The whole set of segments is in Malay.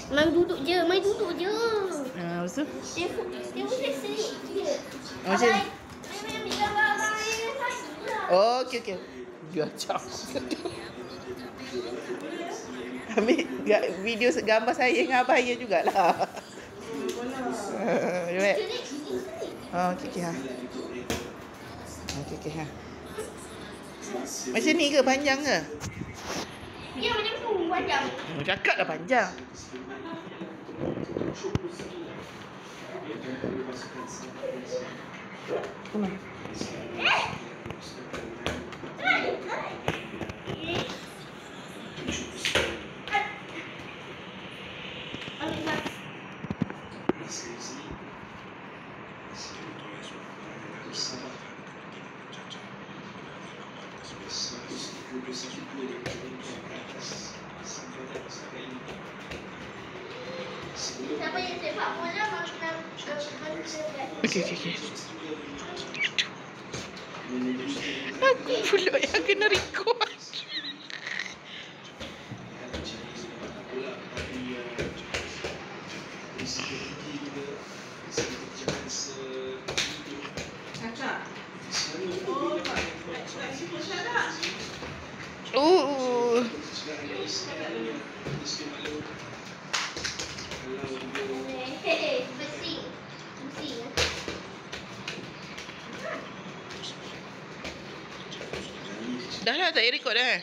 Main duduk je. Lepas tu? Dia boleh selit je. Macam ni? Dia ambil gambar abang saya lah. Oh, okey. Dia acak. Ambil video gambar saya dengan abang ya jugalah. Baik. Oh, okey ha. Okey ha. Macam ni ke panjang ke? Ya, macam tu panjang. Cakap dah panjang. Come on. Siapa yang sepak bola makan Okey. Aku pula yang kena record. Bersih. Dah lah tak payah record dah.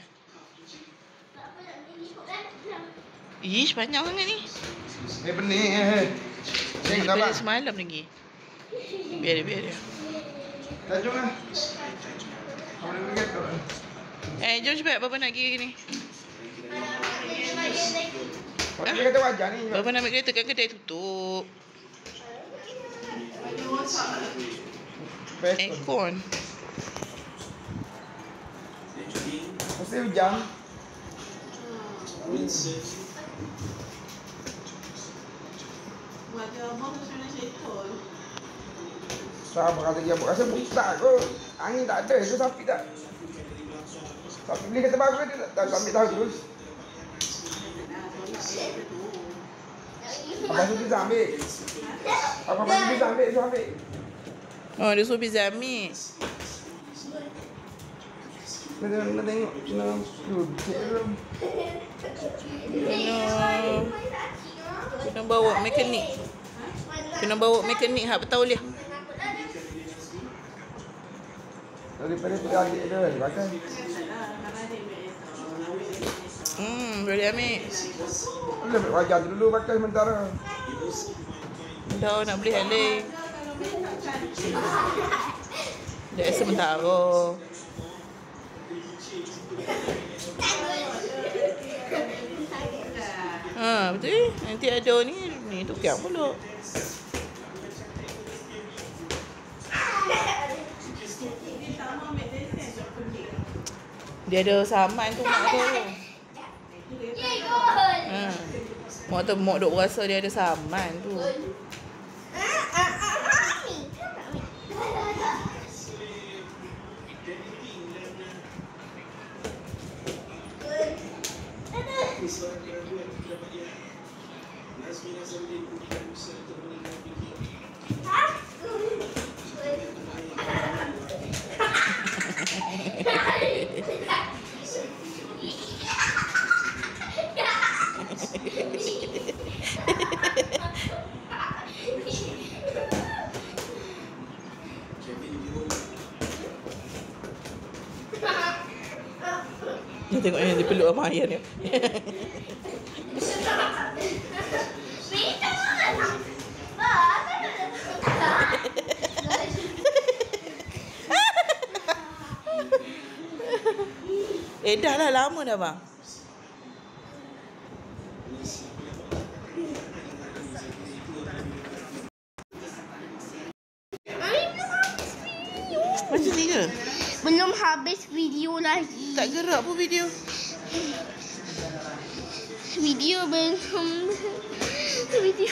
Tak apa nak ikut kan? Ish, panjang sangat ni. Ni pening Tengok tak, Pak? Daripada semalam lagi. Biar dia. Tanjung lah. Kamu dah pergi tu. Jom cepat. Bapa nak pergi ni. Dia kata wajar ni. Bapa nak ambil kereta kan kedai tutup. Aircon. Mesti hujan. Wajah abang macam mana syaitan? Sama kata dia buat rasa buta kot. Angin tak ada, itu sapi tak. Sapi beli kereta baru dia tak ambil tahu terus. Abang tu bisa ambil. Abang tu bisa ambil, so ambil. Oh, dia suruh Pizza ambil. Nak tengok, nak duduk dulu. Kena bawa mekanik. Hak bertauliah. Daripada adik dia, pakai. Boleh ambil. Boleh ambil wajar tu dulu, pakai sementara. Dah nak beli halik. Dia sementara. Betul. Nanti ada ni tukar pula. Dia ada saman tu mak tu. Mak duk rasa dia ada saman tu. Dia tengok yang dia peluk sama ayah dia. Dah lah, lama dah bang. Macam ni ke? Belum habis video lagi. Tak gerak pun video. Video belum. Video.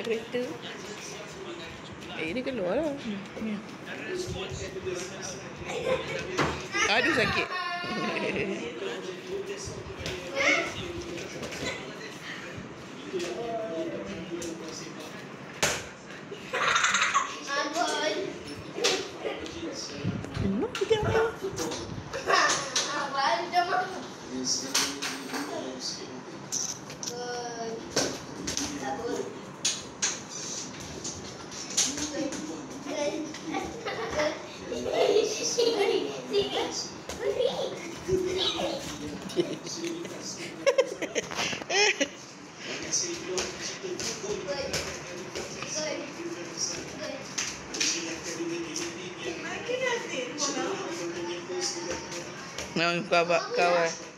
kereta. Ini keluar lah. Ni. Aduh sakit. Kenapa dia? Nah, kawan.